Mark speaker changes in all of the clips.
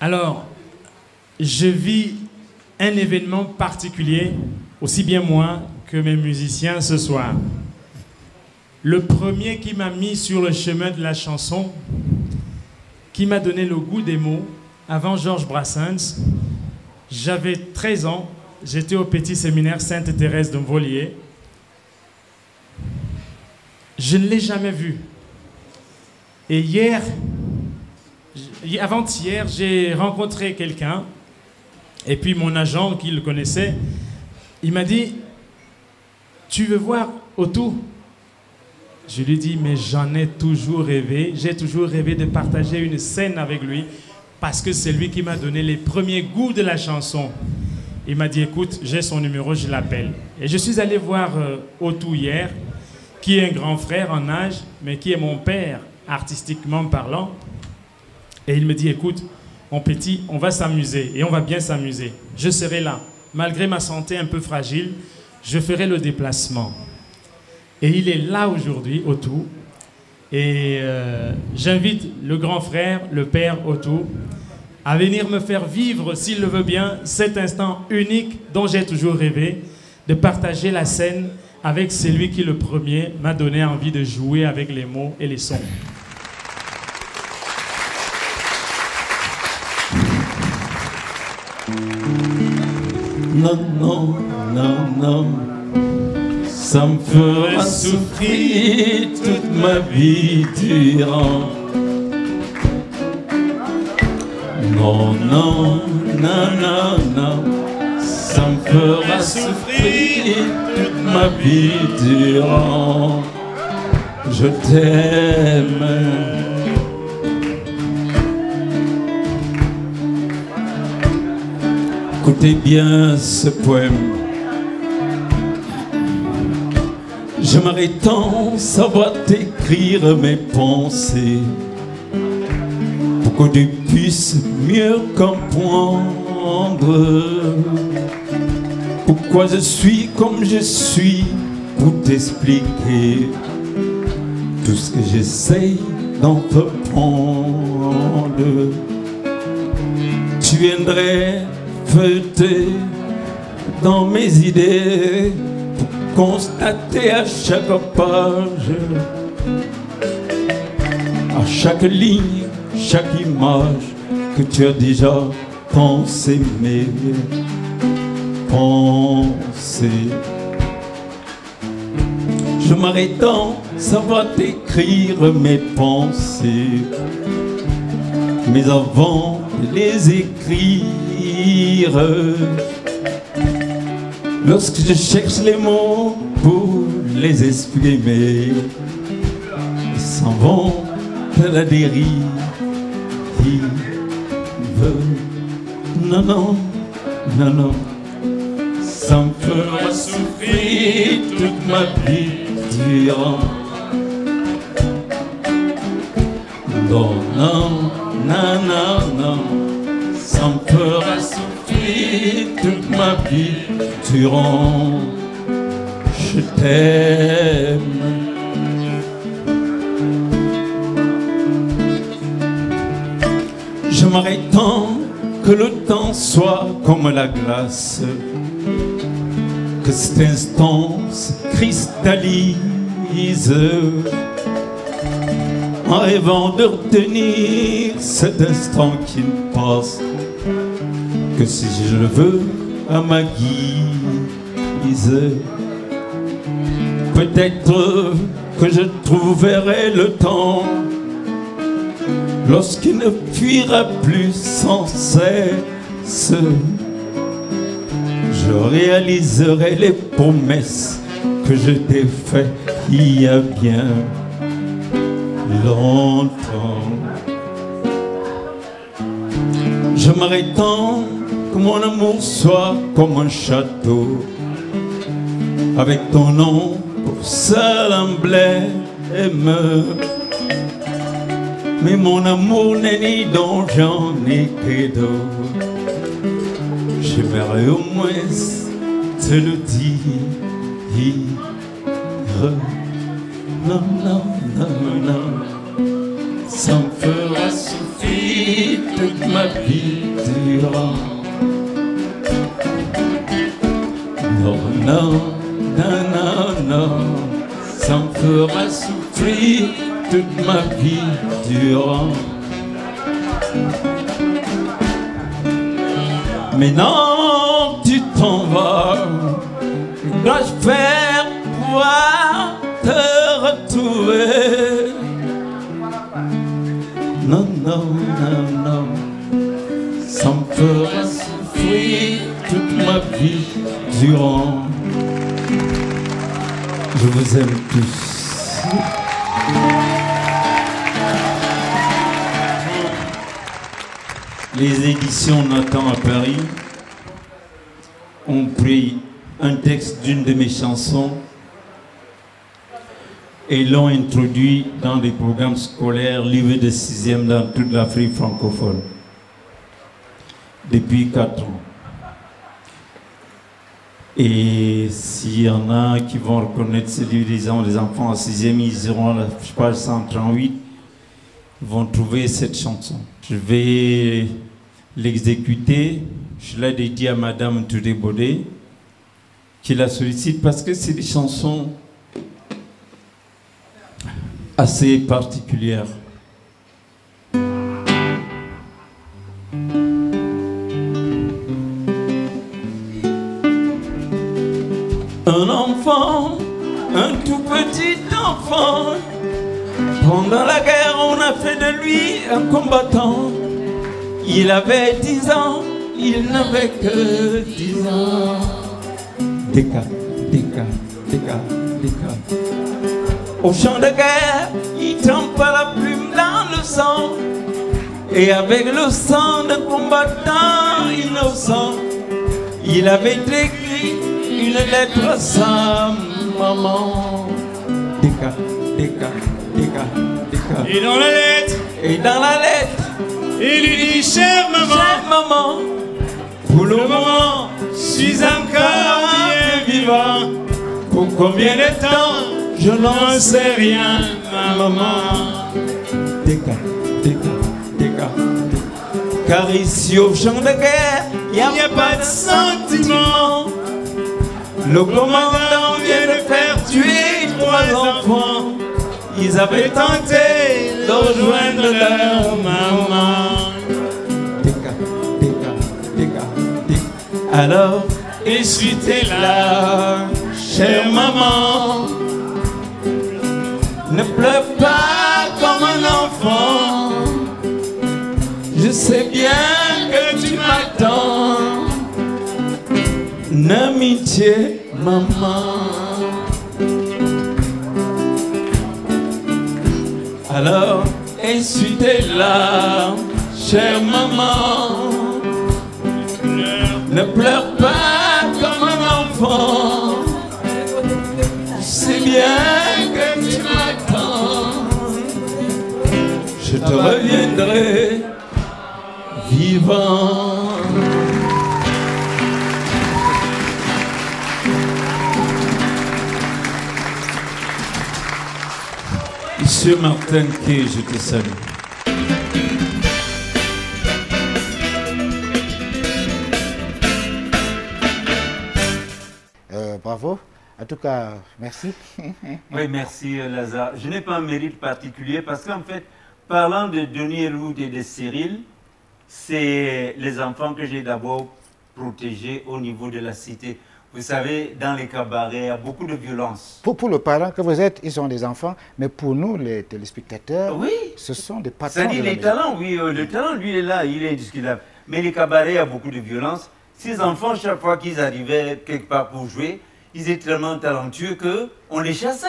Speaker 1: Alors, je vis un événement particulier, aussi bien moi que mes musiciens ce soir. Le premier qui m'a mis sur le chemin de la chanson, qui m'a donné le goût des mots, avant Georges Brassens, j'avais 13 ans, j'étais au petit séminaire Sainte-Thérèse de Mvolier. Je ne l'ai jamais vu. Et avant-hier, j'ai rencontré quelqu'un, et puis mon agent qui le connaissait, il m'a dit « Tu veux voir Otou ?» Je lui ai dit « Mais j'en ai toujours rêvé, j'ai toujours rêvé de partager une scène avec lui, parce que c'est lui qui m'a donné les premiers goûts de la chanson. » Il m'a dit « Écoute, j'ai son numéro, je l'appelle. » Et je suis allé voir Otou hier, qui est un grand frère en âge, mais qui est mon père, artistiquement parlant. Et il me dit, écoute, mon petit, on va s'amuser, et on va bien s'amuser. Je serai là. Malgré ma santé un peu fragile, je ferai le déplacement. Et il est là aujourd'hui, Otou. Et j'invite le grand frère, le père Otou, à venir me faire vivre, s'il le veut bien, cet instant unique dont j'ai toujours rêvé, de partager la scène avec celui qui, le premier, m'a donné envie de jouer avec les mots et les sons.
Speaker 2: Non, non, non, non, ça me fera souffrir toute ma vie durant. Non, non, non, non, non, ça me fera souffrir toute ma vie durant. Je t'aime. Écoutez bien ce poème. J'aimerais tant savoir t'écrire mes pensées pour que tu puisses mieux comprendre pourquoi je suis comme je suis, pour t'expliquer tout ce que j'essaye d'entreprendre. Tu viendrais feuilleter dans mes idées pour constater à chaque page, à chaque ligne, chaque image que tu as déjà tant aimé, pensé. Je m'arrête tant savoir t'écrire mes pensées, mais avant de les écrire, lorsque je cherche les mots pour les exprimer, ils s'en vont à la dérive. Non, non, non, non, ça me fera souffrir toute ma vie durant. Non, non, non, non, non, ça me fera souffrir toute ma vie durant. Je t'aime. J'aimerais tant que le temps soit comme la glace, que cet instant se cristallise, en rêvant de retenir cet instant qui ne passe que si je le veux à ma guise. Peut-être que je trouverai le temps lorsqu'il ne fuira plus sans cesse. Je réaliserai les promesses que je t'ai faites il y a bien longtemps. J'aimerais tant que mon amour soit comme un château, avec ton nom pour seul emblème. Mais mon amour n'est ni donjon ni cadeau. J'aimerais au moins te le dire. Non, non, non, non, ça me fera souffrir toute ma vie durant. Non, non, non, non, non, ça me fera souffrir toute ma vie durant. Mais non, tu t'en vas, dois-je faire pouvoir te retrouver? Non, non, non, non, ça me fera souffrir toute ma vie durant. Je vous aime tous. Les éditions Nathan à Paris ont pris un texte d'une de mes chansons et l'ont introduit dans des programmes scolaires livrés de 6e dans toute l'Afrique francophone depuis 4 ans. Et s'il y en a qui vont reconnaître ce livre, les enfants en 6e, ils iront à la page 138, ils vont trouver cette chanson. Je vais l'exécuter. Je l'ai dédié à Madame Touré Bodé, qui la sollicite parce que c'est des chansons assez particulières. Un enfant, un tout petit enfant, pendant la guerre on a fait de lui un combattant. Il avait 10 ans, il n'avait que 10 ans. Déca, déca, déca, déca. Au champ de guerre, il trempe la plume dans le sang. Et avec le sang d'un combattant innocent, il avait écrit une lettre à sa maman. Déca, déca, déca, déca.
Speaker 1: Et dans la lettre, il lui dit, chère maman,
Speaker 2: pour le moment,
Speaker 1: je suis encore bien vivant.
Speaker 2: Pour combien de temps, je n'en sais rien,
Speaker 1: maman.
Speaker 2: Déca, déca, déca, déca. Car ici au champ de guerre, il n'y a pas de sentiment. Le commandant vient de faire tuer 3 enfants. Ils avaient tenté de rejoindre leur maman. Déca, déca, déca, déca. Alors, essuie-tes-la, chère maman. Ne pleure pas comme un enfant. Je sais bien que tu m'attends. N'amitié, maman. Alors, essuie-tes-la, chère maman. Ne pleure pas comme un enfant. C'est bien que tu m'attends. Je te reviendrai vivant. Monsieur Martin Kay, je te salue.
Speaker 3: Bravo. En tout cas, merci.
Speaker 2: Oui, merci Lazare. Je n'ai pas un mérite particulier parce qu'en fait, parlant de Denis Roux et de Cyril, c'est les enfants que j'ai d'abord protégés au niveau de la cité. Vous savez, dans les cabarets, il y a beaucoup de violence.
Speaker 3: Pour le parent que vous êtes, ils sont des enfants, mais pour nous, les téléspectateurs,
Speaker 2: oui,
Speaker 3: ce sont des patrons.
Speaker 2: C'est-à-dire les talents, oui, le talent, lui, il est là, il est indiscutable. Mais les cabarets, il y a beaucoup de violence. Ces enfants, chaque fois qu'ils arrivaient quelque part pour jouer, ils étaient tellement talentueux qu'on les chassait.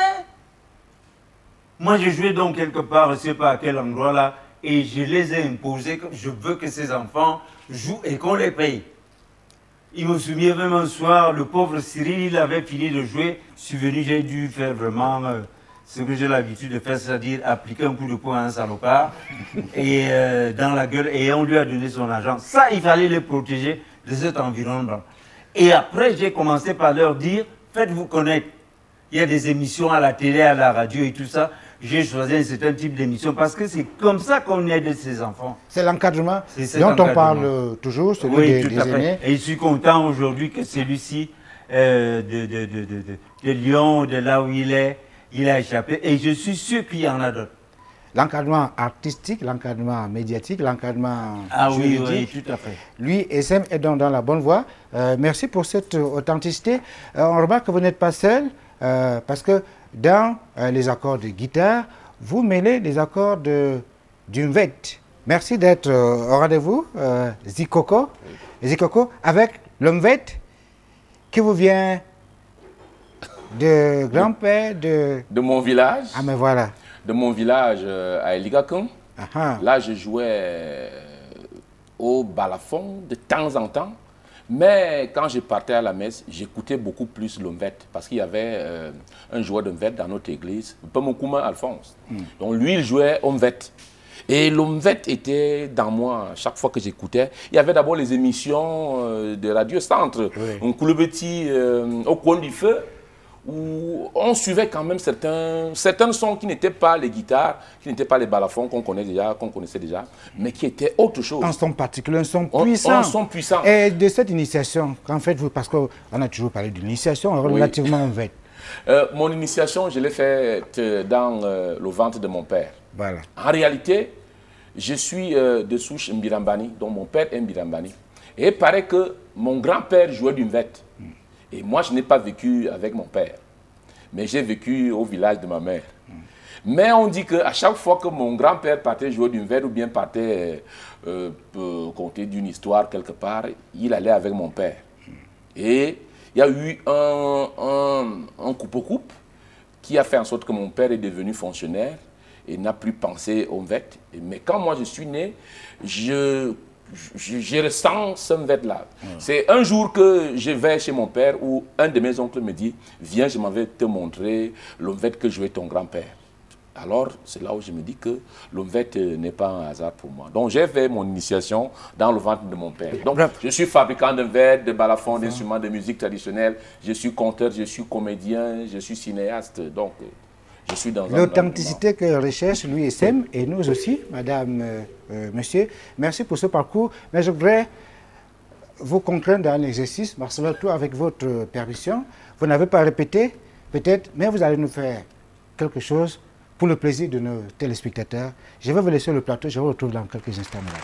Speaker 2: Moi, je jouais donc quelque part, je ne sais pas à quel endroit là, et je les ai imposés que je veux que ces enfants jouent et qu'on les paye. Il me souvient même un soir, le pauvre Cyril, il avait fini de jouer. Je suis venu, j'ai dû faire vraiment ce que j'ai l'habitude de faire, c'est-à-dire appliquer un coup de poing à un salopard et, dans la gueule, et on lui a donné son argent. Ça, il fallait les protéger de cet environnement. Et après, j'ai commencé par leur dire, faites-vous connaître. il y a des émissions à la télé, à la radio et tout ça. J'ai choisi un certain type d'émission parce que c'est comme ça qu'on aide ces enfants.
Speaker 3: C'est l'encadrement dont on parle toujours, celui des aînés.
Speaker 2: Et je suis content aujourd'hui que celui-ci de Lyon, de là où il a échappé. Et je suis sûr qu'il y en a d'autres.
Speaker 3: L'encadrement artistique, l'encadrement médiatique, l'encadrement juridique.
Speaker 2: Oui, tout à fait.
Speaker 3: Lui, SM est dans la bonne voie. Merci pour cette authenticité. On remarque que vous n'êtes pas seul parce que dans les accords de guitare, vous mêlez les accords du mvet. Merci d'être au rendez-vous, Zikoko. Zikoko, avec le mvet qui vous vient de grand-père
Speaker 4: de mon village.
Speaker 3: Ah, mais voilà.
Speaker 4: De mon village à Eligakon. Là, je jouais au balafon de temps en temps. Mais quand je partais à la messe, j'écoutais beaucoup plus l'omvet parce qu'il y avait un joueur d'omvet dans notre église, Pamokouma Alphonse. Donc lui, il jouait omvet. Et l'omvet était dans moi chaque fois que j'écoutais. Il y avait d'abord les émissions de Radio Centre, un Kouloubeti au coin du feu, où on suivait quand même certains sons qui n'étaient pas les guitares, qui n'étaient pas les balafons qu'on connaissait déjà, mais qui étaient autre chose.
Speaker 3: Un son particulier, un son puissant.
Speaker 4: Un son puissant.
Speaker 3: Et de cette initiation, qu'en faites-vous? Parce qu'on a toujours parlé d'une relativement vête.
Speaker 4: Mon initiation, je l'ai faite dans le ventre de mon père.
Speaker 3: Voilà.
Speaker 4: En réalité, je suis de souche Mbirambani, donc mon père est Mbirambani. Et il paraît que mon grand-père jouait du mvet. Et moi, je n'ai pas vécu avec mon père, mais j'ai vécu au village de ma mère. Mais on dit qu'à chaque fois que mon grand-père partait jouer du verre ou bien partait conter d'une histoire quelque part, il allait avec mon père. Et il y a eu un coupe-coupe qui a fait en sorte que mon père est devenu fonctionnaire et n'a plus pensé au VET. Mais quand moi je suis né, je ressens ce VET-là. C'est un jour que je vais chez mon père où un de mes oncles me dit « Viens, je m'en vais te montrer l'OMVET que jouait ton grand-père ». Alors, c'est là où je me dis que l'OMVET n'est pas un hasard pour moi. Donc, j'ai fait mon initiation dans le ventre de mon père. Donc, je suis fabricant de verre, de balafon, d'instruments de musique traditionnelle. Je suis conteur, je suis comédien, je suis cinéaste. Donc, je suis dans
Speaker 3: l'authenticité que recherche lui et Sem, et nous aussi, madame, monsieur. Merci pour ce parcours. Mais je voudrais vous contraindre à un exercice, Marcelo, tout avec votre permission. Vous n'avez pas répété, peut-être, mais vous allez nous faire quelque chose pour le plaisir de nos téléspectateurs. Je vais vous laisser le plateau, je vous retrouve dans quelques instants, madame.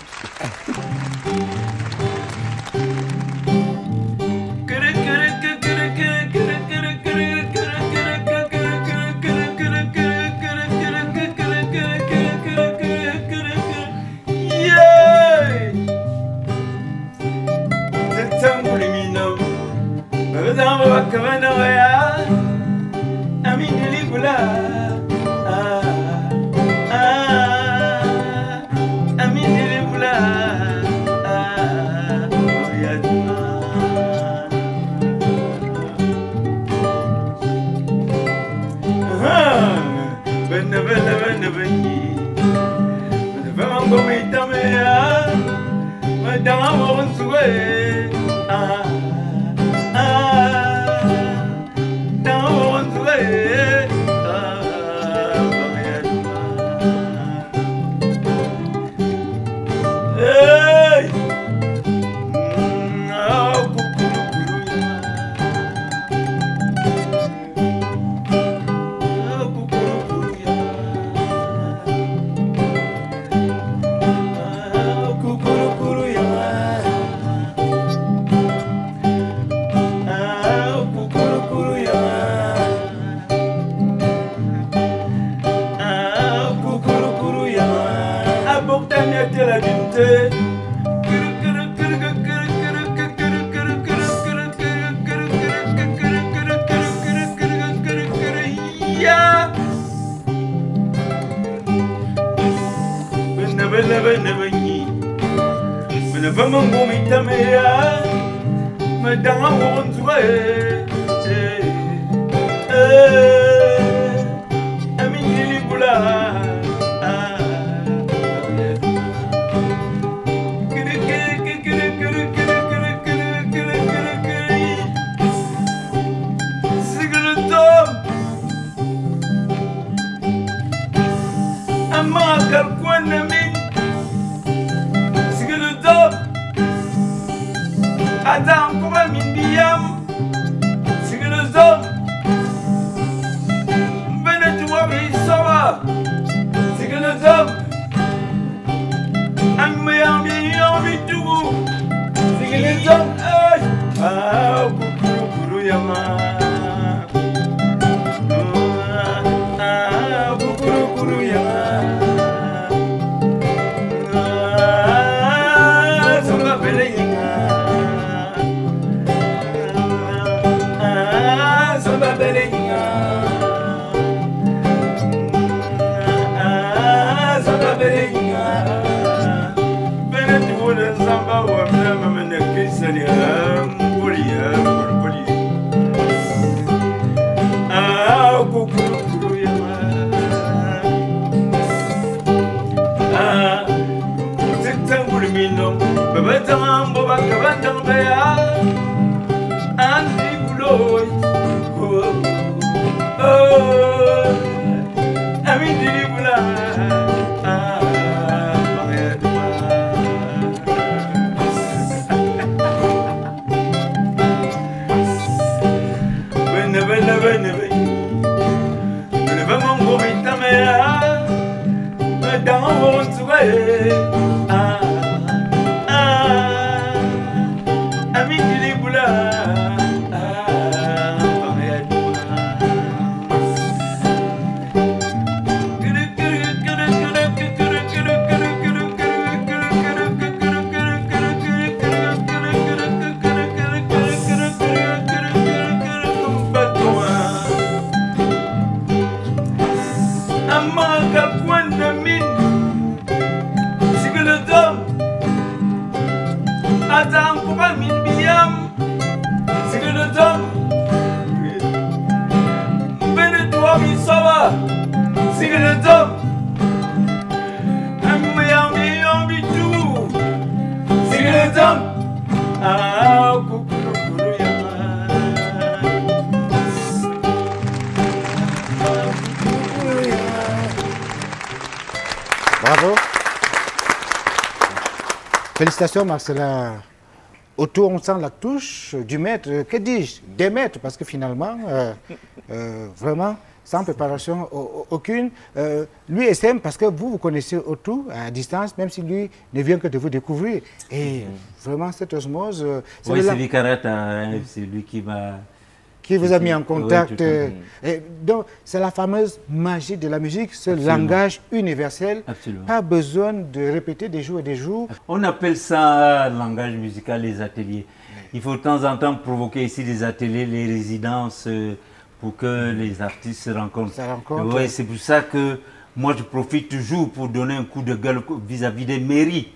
Speaker 2: Attends, pourquoi Mindiam? C'est que les hommes. Venez, tu vois, mais ça va. C'est que les hommes. Envie tout. C'est que les hommes. Ah, Kukuru Yama. Ah, Kukuru Yama. Ah, Samba Belenga. Ah, Samba Belenga. Ah, Samba Belenga. Samba wa mama mene kisani poli poli ah kukuru ya ah titangul mino baba tambo bakabanda ya andi buloy oh ami dilibula
Speaker 3: Bravo. Félicitations Marcella. Autour, on sent la touche du maître, que dis-je, des maîtres, parce que finalement, vraiment, sans préparation aucune, lui SM, parce que vous connaissez autour à distance, même si lui ne vient que de vous découvrir. Et vraiment, cette osmose...
Speaker 2: oui, c'est Vicarata, c'est lui qui va...
Speaker 3: Qui vous a mis en contact.
Speaker 2: Oui,
Speaker 3: et donc, c'est la fameuse magie de la musique, ce langage universel.
Speaker 2: Absolument.
Speaker 3: Pas besoin de répéter des jours et des jours.
Speaker 2: On appelle ça langage musical, les ateliers. Il faut de temps en temps provoquer ici des ateliers, les résidences, pour que les artistes se rencontrent. Oui, c'est pour ça que moi, je profite toujours pour donner un coup de gueule vis-à-vis des mairies.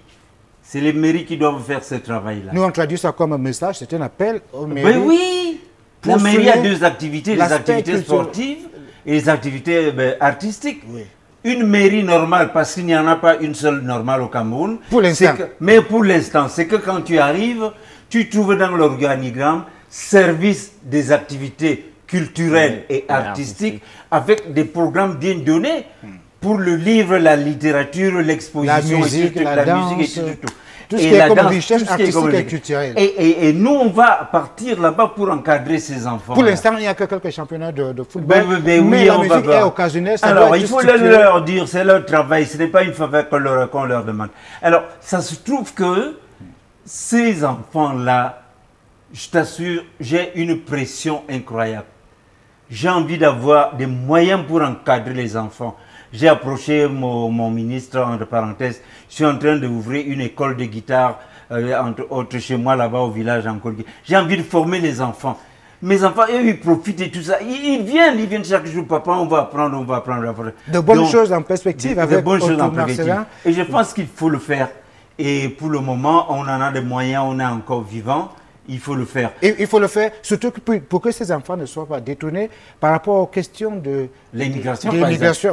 Speaker 2: C'est les mairies qui doivent faire ce travail-là.
Speaker 3: Nous, on traduit ça comme un message, c'est un appel aux mairies.
Speaker 2: Mais oui! La mairie a deux activités, les activités sportives et les activités artistiques. Oui. Une mairie normale, parce qu'il n'y en a pas une seule normale au Cameroun.
Speaker 3: Pour l'instant.
Speaker 2: Mais pour l'instant, c'est que quand tu arrives, tu trouves dans l'organigramme service des activités culturelles et artistiques avec des programmes bien donnés pour le livre, la littérature, l'exposition,
Speaker 3: la musique et tout. Tout ce qui est comme richesse artistique et culturelle.
Speaker 2: Et nous, on va partir là-bas pour encadrer ces enfants.
Speaker 3: Pour l'instant, il n'y a que quelques championnats de football.
Speaker 2: Mais
Speaker 3: oui, la musique est occasionnelle.
Speaker 2: Alors, il faut leur dire, c'est leur travail, ce n'est pas une faveur qu'on leur demande. Alors, ça se trouve que ces enfants-là, je t'assure, j'ai une pression incroyable. J'ai envie d'avoir des moyens pour encadrer les enfants. J'ai approché mon ministre, entre parenthèses, je suis en train d'ouvrir une école de guitare, entre autres chez moi là-bas au village en Colgué. J'ai envie de former les enfants. Mes enfants, eux, ils profitent de tout ça. Ils viennent chaque jour, papa, on va apprendre.
Speaker 3: De bonnes choses en perspective avec
Speaker 2: de bonnes choses en perspective.
Speaker 3: Marcella.
Speaker 2: Et je pense qu'il faut le faire. Et pour le moment, on en a des moyens, on est encore vivant. Il faut le faire.
Speaker 3: Et il faut le faire, surtout pour que ces enfants ne soient pas détournés par rapport aux questions de
Speaker 2: l'immigration.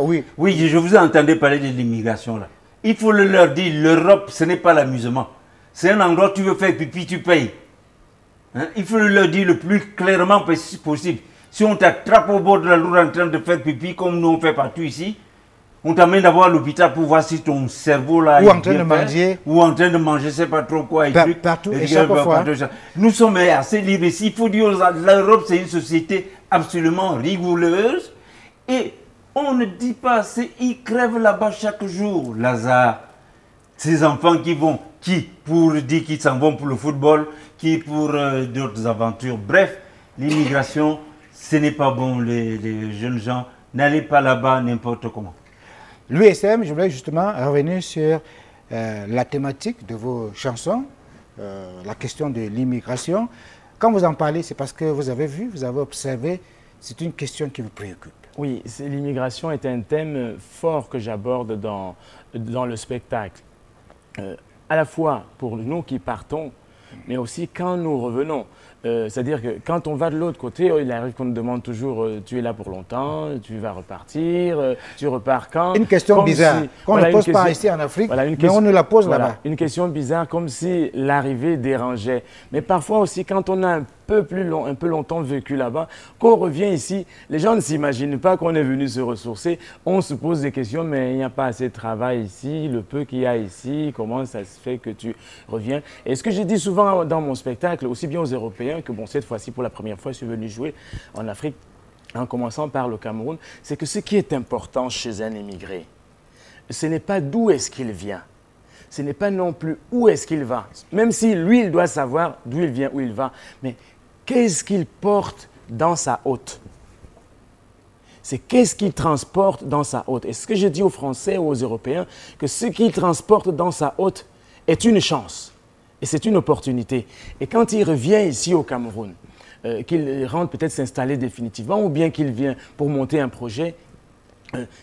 Speaker 3: Oui.
Speaker 2: Oui, je vous ai entendu parler de l'immigration là. Il faut leur dire, l'Europe, ce n'est pas l'amusement. C'est un endroit où tu veux faire pipi, tu payes. Hein? Il faut leur dire le plus clairement possible. Si on t'attrape au bord de la route en train de faire pipi, comme nous on fait partout ici, On t'amène d'abord à l'hôpital pour voir si ton cerveau là
Speaker 3: ou en train de manger,
Speaker 2: ou en train de manger, c'est pas trop quoi.
Speaker 3: Partout et chaque fois.
Speaker 2: Nous sommes assez libres ici. Il faut dire, l'Europe c'est une société absolument rigoureuse et on ne dit pas assez. Ils crèvent là-bas chaque jour. Lazare, ces enfants qui pour dire qu'ils s'en vont pour le football, qui pour d'autres aventures. Bref, l'immigration, ce n'est pas bon. Les jeunes gens, n'allez pas là-bas n'importe comment.
Speaker 3: L'USM, je voulais justement revenir sur la thématique de vos chansons, la question de l'immigration. Quand vous en parlez, c'est parce que vous avez vu, vous avez observé, c'est une question qui vous préoccupe.
Speaker 1: Oui, l'immigration est un thème fort que j'aborde dans le spectacle. À la fois pour nous qui partons, mais aussi quand nous revenons. C'est-à-dire que quand on va de l'autre côté, il arrive qu'on nous demande toujours tu es là pour longtemps, tu vas repartir, tu repars quand.
Speaker 3: Une question bizarre qu'on ne pose pas ici en Afrique, mais on nous la pose là-bas.
Speaker 1: Une question bizarre comme si l'arrivée dérangeait. Mais parfois aussi quand on a un peu longtemps vécu là-bas, qu'on revient ici, les gens ne s'imaginent pas qu'on est venu se ressourcer. On se pose des questions, mais il n'y a pas assez de travail ici, le peu qu'il y a ici, comment ça se fait que tu reviens. Et ce que je dis souvent dans mon spectacle, aussi bien aux Européens que bon, cette fois-ci, pour la première fois, je suis venu jouer en Afrique, en commençant par le Cameroun, c'est que ce qui est important chez un immigré, ce n'est pas d'où est-ce qu'il vient. Ce n'est pas non plus où est-ce qu'il va. Même si lui, il doit savoir d'où il vient, où il va. Mais qu'est-ce qu'il porte dans sa hôte? C'est qu'est-ce qu'il transporte dans sa hôte. Et ce que je dis aux Français ou aux Européens, que ce qu'il transporte dans sa hôte est une chance. Et c'est une opportunité. Et quand il revient ici au Cameroun, qu'il rentre peut-être s'installer définitivement ou bien qu'il vient pour monter un projet,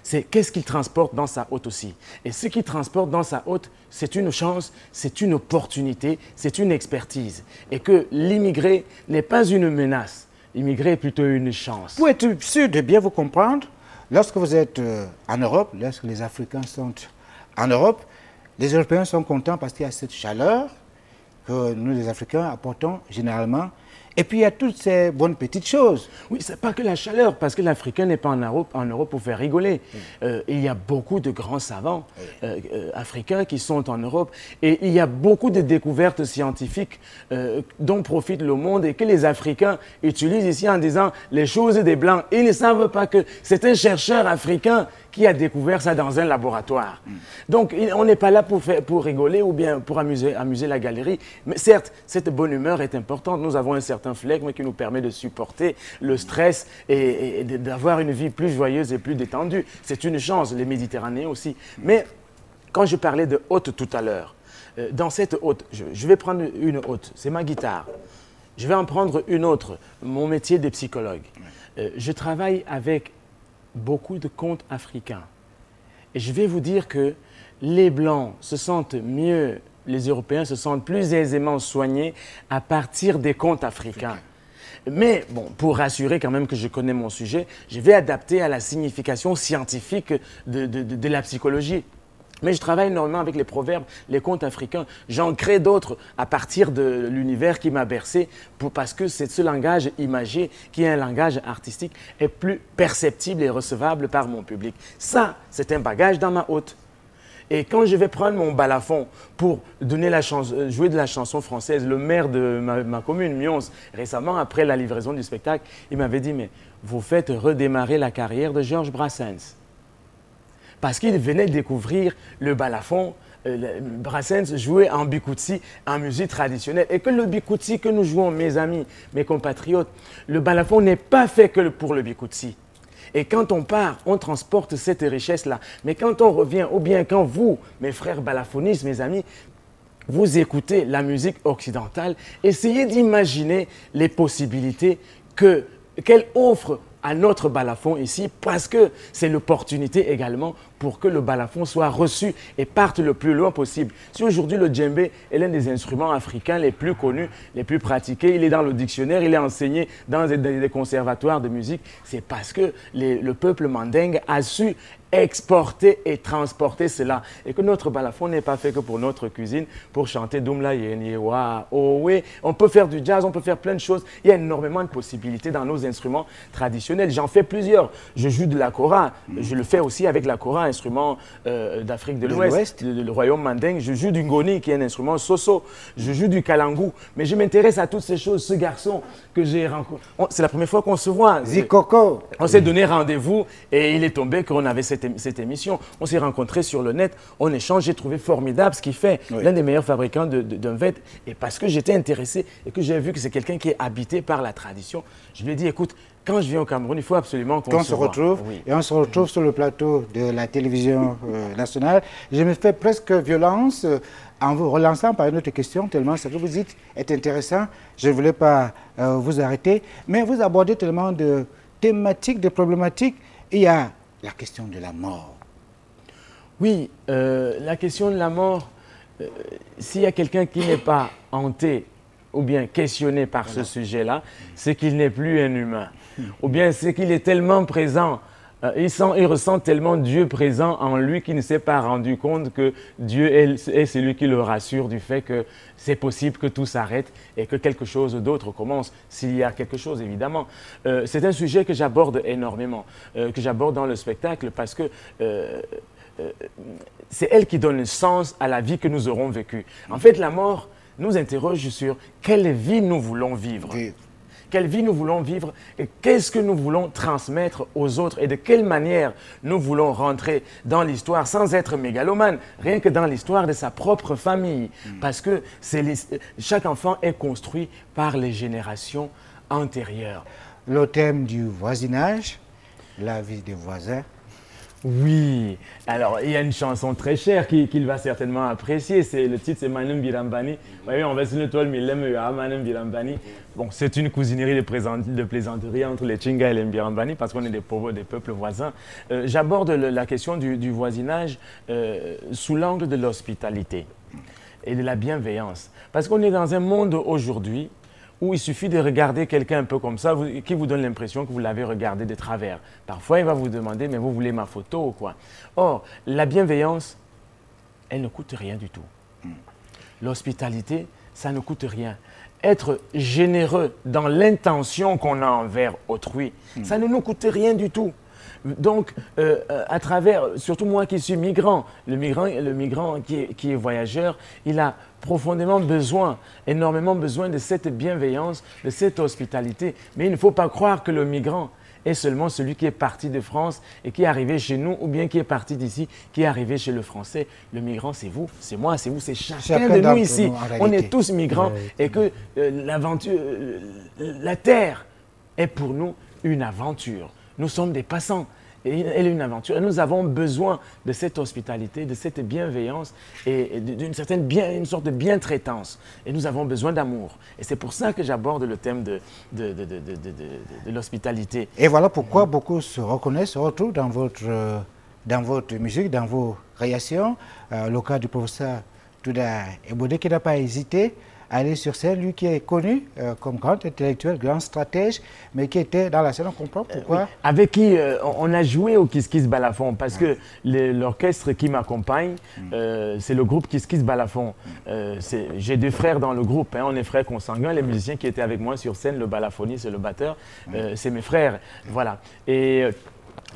Speaker 1: c'est qu'est-ce qu'il transporte dans sa hôte aussi. Et ce qu'il transporte dans sa hôte, c'est une chance, c'est une opportunité, c'est une expertise. Et que l'immigré n'est pas une menace, l'immigré est plutôt une chance.
Speaker 3: Pour être sûr de bien vous comprendre, lorsque vous êtes en Europe, lorsque les Africains sont en Europe, les Européens sont contents parce qu'il y a cette chaleur que nous, les Africains, apportons généralement. Et puis, il y a toutes ces bonnes petites choses.
Speaker 1: Oui, ce n'est pas que la chaleur, parce que l'Africain n'est pas en Europe pour faire rigoler. Il y a beaucoup de grands savants africains qui sont en Europe. Et il y a beaucoup de découvertes scientifiques dont profite le monde et que les Africains utilisent ici en disant les choses des Blancs. Ils ne savent pas que c'est un chercheur africain qui a découvert ça dans un laboratoire. Donc, on n'est pas là pour rigoler ou bien pour amuser la galerie. Mais certes, cette bonne humeur est importante. Nous avons un certain flegme qui nous permet de supporter le stress et d'avoir une vie plus joyeuse et plus détendue. C'est une chance, les Méditerranéens aussi. Mais quand je parlais de hôte tout à l'heure, dans cette hôte, je vais prendre une hôte, c'est ma guitare. Je vais en prendre une autre, mon métier de psychologue. Je travaille avec beaucoup de contes africains. Et je vais vous dire que les Blancs se sentent mieux, les Européens se sentent plus aisément soignés à partir des contes africains. Mais bon, pour rassurer quand même que je connais mon sujet, je vais adapter à la signification scientifique de la psychologie. Mais je travaille énormément avec les proverbes, les contes africains. J'en crée d'autres à partir de l'univers qui m'a bercé parce que c'est ce langage imagé, qui est un langage artistique, est plus perceptible et recevable par mon public. Ça, c'est un bagage dans ma hôte. Et quand je vais prendre mon balafon pour donner jouer de la chanson française, le maire de ma commune, Mions, récemment, après la livraison du spectacle, il m'avait dit « Mais vous faites redémarrer la carrière de Georges Brassens ». Parce qu'il venait découvrir le balafon, Brassens jouait en bikoutsi, en musique traditionnelle. Et que le bikoutsi que nous jouons, mes amis, mes compatriotes, le balafon n'est pas fait que pour le bikoutsi. Et quand on part, on transporte cette richesse-là. Mais quand on revient, ou bien quand vous, mes frères balafonistes, mes amis, vous écoutez la musique occidentale, essayez d'imaginer les possibilités qu'elle offre à notre balafon ici, parce que c'est l'opportunité également pour que le balafon soit reçu et parte le plus loin possible. Si aujourd'hui le djembé est l'un des instruments africains les plus connus, les plus pratiqués, il est dans le dictionnaire, il est enseigné dans des conservatoires de musique, c'est parce que le peuple mandingue a su
Speaker 5: exporter et transporter cela. Et que notre balafon n'est pas fait que pour notre cuisine, pour chanter Doumla Yenyewa, oh oui, on peut faire du jazz, on peut faire plein de choses. Il y a énormément de possibilités dans nos instruments traditionnels. J'en fais plusieurs. Je joue de la kora, je le fais aussi avec la kora, instrument d'Afrique de l'Ouest, le royaume mandingue. Je joue du ngoni, qui est un instrument soso. Je joue du kalangu. Mais je m'intéresse à toutes ces choses. Ce garçon que j'ai rencontré, c'est la première fois qu'on se voit.
Speaker 3: Zikoko.
Speaker 5: On s'est donné rendez-vous et il est tombé qu'on avait cette émission. On s'est rencontrés sur le net, on échange, j'ai trouvé formidable ce qu'il fait. Oui. L'un des meilleurs fabricants d'un vêtement. Et parce que j'étais intéressé et que j'ai vu que c'est quelqu'un qui est habité par la tradition, je lui ai dit, écoute, quand je viens au Cameroun, il faut absolument qu'on se
Speaker 3: retrouve. Oui. Et on se retrouve sur le plateau de la télévision nationale. Je me fais presque violence en vous relançant par une autre question, tellement ce que vous dites est intéressant. Je ne voulais pas vous arrêter, mais vous abordez tellement de thématiques, de problématiques. Il y a la question de la mort.
Speaker 5: Oui, la question de la mort, s'il y a quelqu'un qui n'est pas hanté ou bien questionné par ce sujet-là, c'est qu'il n'est plus un humain. Ou bien c'est qu'il est tellement présent, il ressent tellement Dieu présent en lui qu'il ne s'est pas rendu compte que Dieu est celui qui le rassure du fait que c'est possible que tout s'arrête et que quelque chose d'autre commence, s'il y a quelque chose évidemment. C'est un sujet que j'aborde énormément, que j'aborde dans le spectacle parce que c'est elle qui donne sens à la vie que nous aurons vécue. En fait, la mort nous interroge sur quelle vie nous voulons vivre. Quelle vie nous voulons vivre et qu'est-ce que nous voulons transmettre aux autres et de quelle manière nous voulons rentrer dans l'histoire sans être mégalomane, rien que dans l'histoire de sa propre famille. Parce que chaque enfant est construit par les générations antérieures.
Speaker 3: Le thème du voisinage, la vie des voisins.
Speaker 5: Oui, alors il y a une chanson très chère qu'il va certainement apprécier. Le titre c'est Manum Birambani. Oui, on va sur le toile, mais Manum Birambani. Bon, c'est une cousinerie de plaisanterie entre les Chinga et les Mbirambani parce qu'on est des peuples voisins. J'aborde la question du voisinage sous l'angle de l'hospitalité et de la bienveillance. Parce qu'on est dans un monde aujourd'hui où il suffit de regarder quelqu'un un peu comme ça, qui vous donne l'impression que vous l'avez regardé de travers. Parfois, il va vous demander, mais vous voulez ma photo ou quoi? Or, la bienveillance, elle ne coûte rien du tout. L'hospitalité, ça ne coûte rien. Être généreux dans l'intention qu'on a envers autrui, ça ne nous coûte rien du tout. Donc, à travers, surtout moi qui suis migrant, le migrant qui est voyageur, il a profondément besoin, énormément besoin de cette bienveillance, de cette hospitalité. Mais il ne faut pas croire que le migrant est seulement celui qui est parti de France et qui est arrivé chez nous, ou bien qui est parti d'ici, qui est arrivé chez le Français. Le migrant, c'est vous, c'est moi, c'est vous, c'est chacun de nous ici. On est tous migrants et que l'aventure, la terre est pour nous une aventure. Nous sommes des passants. Et elle est une aventure. Et nous avons besoin de cette hospitalité, de cette bienveillance et d'une certaine une sorte de bientraitance. Et nous avons besoin d'amour. Et c'est pour ça que j'aborde le thème de l'hospitalité.
Speaker 3: Et voilà pourquoi beaucoup se reconnaissent, se retrouvent dans votre musique, dans vos créations. Le cas du professeur Touda Ebode qui n'a pas hésité à aller sur scène, lui qui est connu comme grand intellectuel, grand stratège, mais qui était dans la scène, on comprend pourquoi.
Speaker 5: Oui. Avec qui on a joué au Kiss Kiss Balafon, parce que l'orchestre qui m'accompagne, c'est le groupe Kiss Kiss Balafon. J'ai deux frères dans le groupe, hein, on est frères consanguins, les musiciens qui étaient avec moi sur scène, le balafoniste et le batteur, c'est mes frères, voilà. Et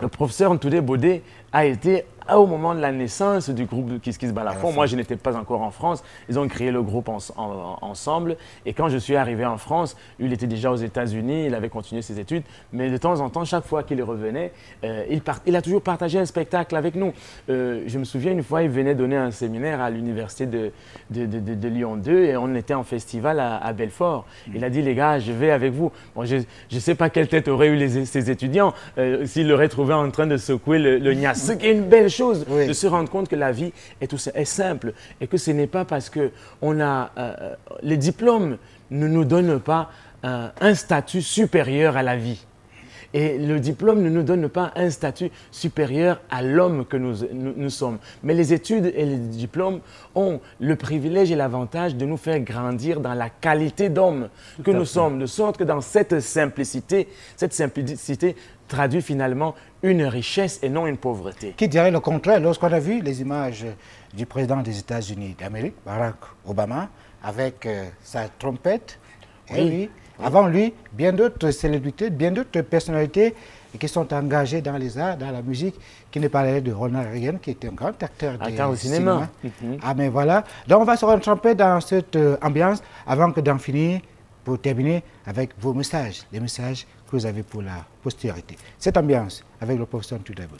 Speaker 5: le professeur Ntoudé Bodé a été au moment de la naissance du groupe Kiss Kiss Balafon. Moi, je n'étais pas encore en France. Ils ont créé le groupe ensemble. Et quand je suis arrivé en France, lui, il était déjà aux États-Unis, il avait continué ses études. Mais de temps en temps, chaque fois qu'il revenait, il a toujours partagé un spectacle avec nous. Je me souviens, une fois, il venait donner un séminaire à l'université de Lyon 2 et on était en festival à Belfort. Il a dit, les gars, je vais avec vous. Bon, je ne sais pas quelle tête auraient eu ces étudiants s'ils l'auraient trouvé en train de secouer le nias. Ce qui est une belle chose, de se rendre compte que la vie est simple et que ce n'est pas parce que les diplômes ne nous donnent pas un statut supérieur à la vie. Et le diplôme ne nous donne pas un statut supérieur à l'homme que nous sommes. Mais les études et les diplômes ont le privilège et l'avantage de nous faire grandir dans la qualité d'homme que nous sommes. De sorte que dans cette simplicité traduit finalement une richesse et non une pauvreté.
Speaker 3: Qui dirait le contraire lorsqu'on a vu les images du président des États-Unis d'Amérique, Barack Obama, avec sa trompette.
Speaker 5: Oui.
Speaker 3: Et lui, avant lui, bien d'autres célébrités, bien d'autres personnalités qui sont engagées dans les arts, dans la musique, qui ne parlaient de Ronald Reagan, qui était un grand acteur
Speaker 5: au cinéma.
Speaker 3: Ah mais voilà. Donc on va se retrouver dans cette ambiance avant que d'en finir, pour terminer avec vos messages, les messages que vous avez pour la postérité. Cette ambiance avec le professeur Tudabou.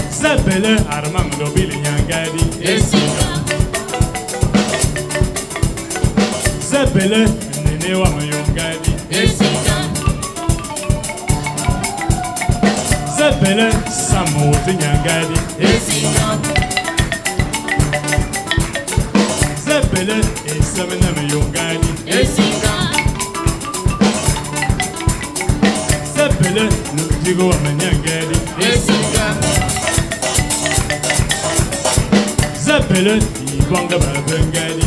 Speaker 1: Zabele Armando Biliangadi Zabele Nene wa Mayongadi Zabele Samo Tinyangadi Zabele Esamena Mayongadi Zabele Nudigo wa Manyangadi Zabele Ibanga Babangadi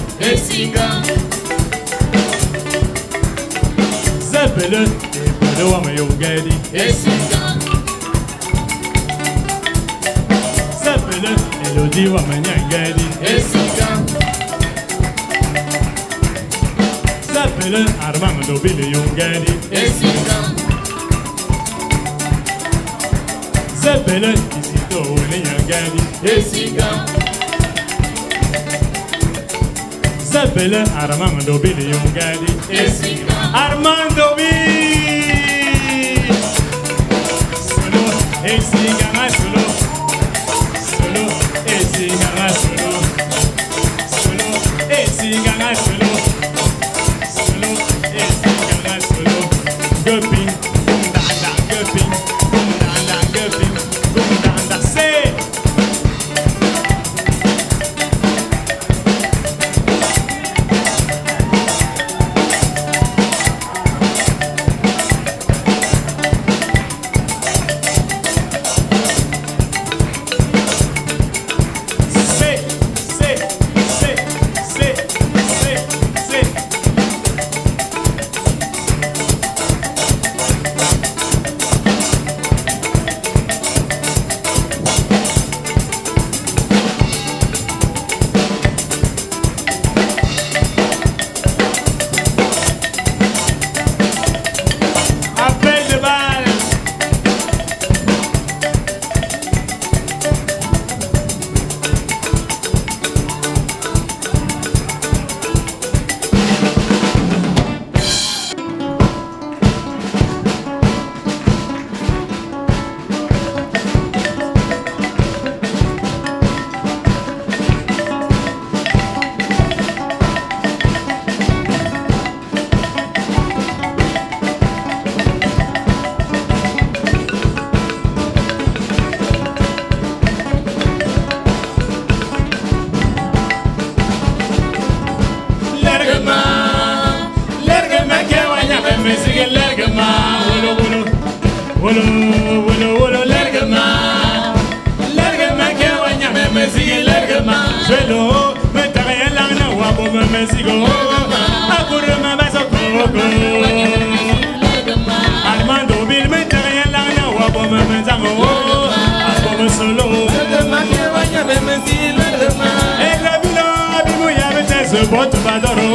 Speaker 1: Zabele Ibanga Mayongadi Zabele Elodie wa Manyangadi Zabele Armando Biliongadi Zabele Isito Niangadi Zabele Armando Biliongadi Armando Bi Solo Esinga Solo Solo Esinga Solo Solo Esinga Solo Solo Esinga Solo Goping Danda Goping Danda Goping Danda Say Armando Bil me trae la agua por me menzango como solo el rabino abimu ya vete se bot badoro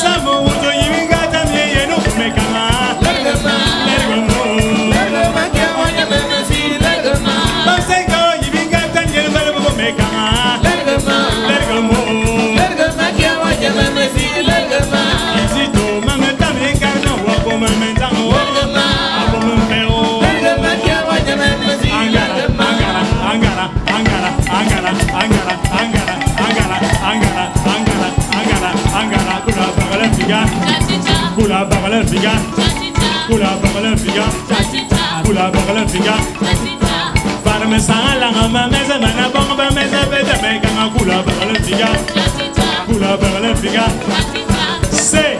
Speaker 1: Samo uto yinga tamye yeno me kama Basego yinga tamye balbo me kama Isito mame tame karna wa como me tango abo me peo Angara, kula bagala figa. figa. Farme sala ngama meze mana bomba meze bete me kanga kula barle figa. Kula barle figa. C'est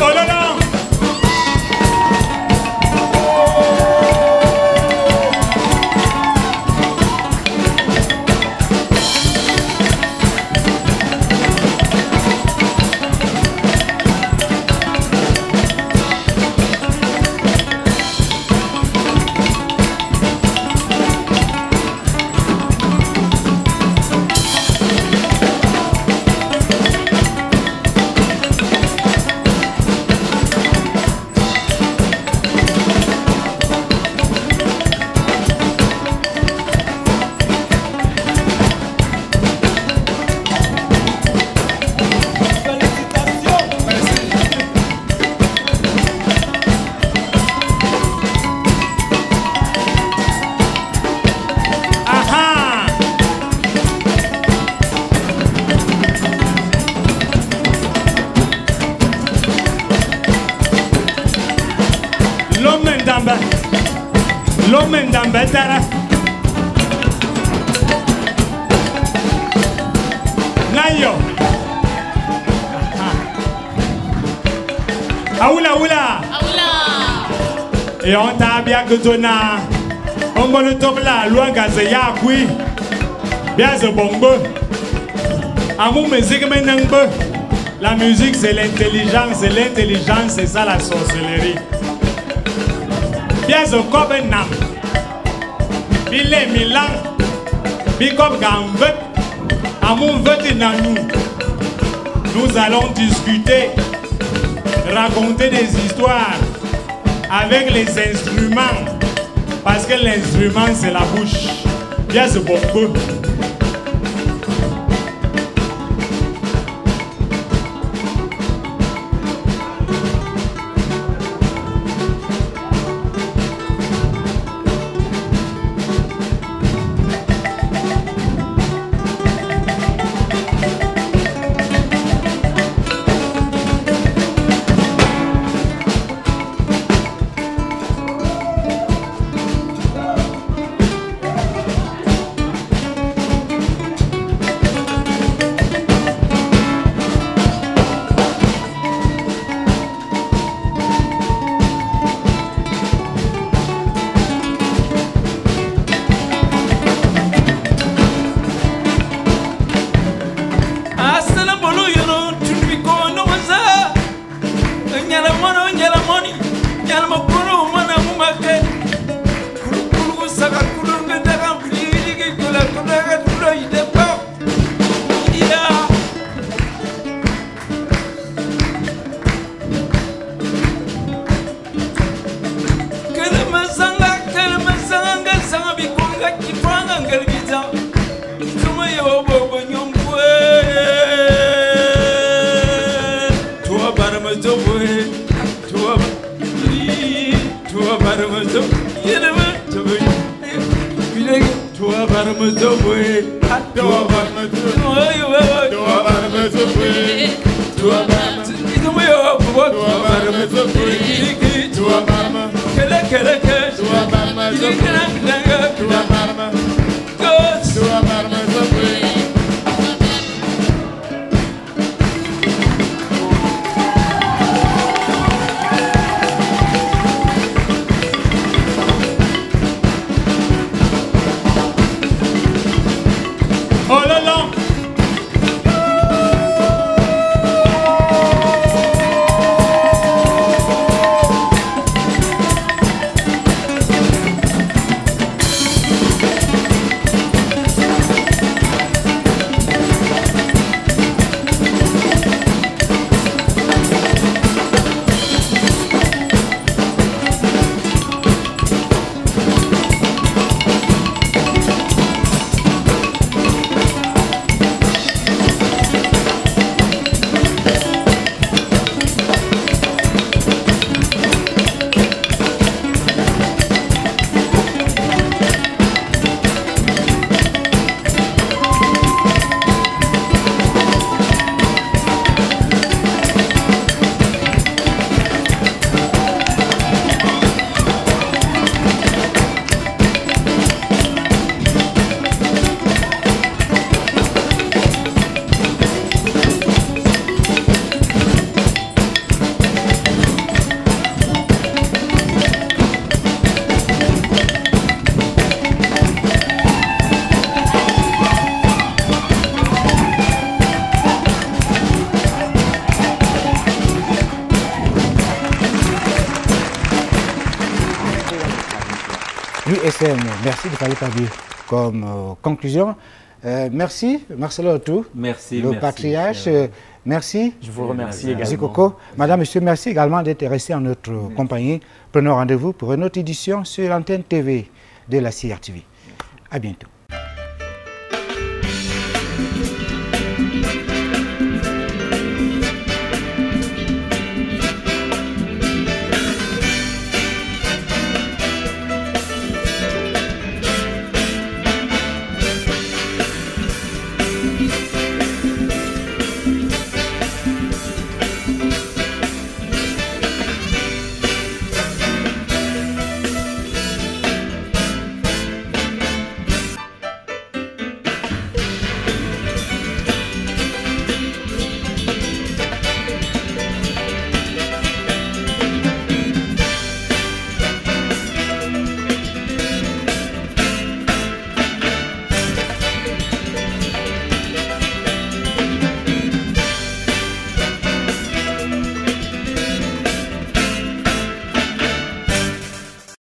Speaker 1: oh là là. L'homme d'Ambetara. Nayo. Aoula. Et on t'a bien que tona. On va le top là, loin gazéa, oui. Bien ce bongo. Amour musique maintenant. La musique c'est l'intelligence, et l'intelligence c'est ça la sorcellerie. Bien ce cobenam. Bile Milan. Bikop Gambet. Amour veut nous allons discuter, raconter des histoires avec les instruments. Parce que l'instrument c'est la bouche. Bien ce bongo.
Speaker 3: SM, merci de parler Kaby comme conclusion. Merci, Marcelo Otou, le patriarche. Merci.
Speaker 5: Je vous remercie également.
Speaker 3: Zikoko. Madame, Monsieur, merci également d'être resté en notre compagnie. Prenons rendez-vous pour une autre édition sur l'antenne TV de la CRTV. À bientôt.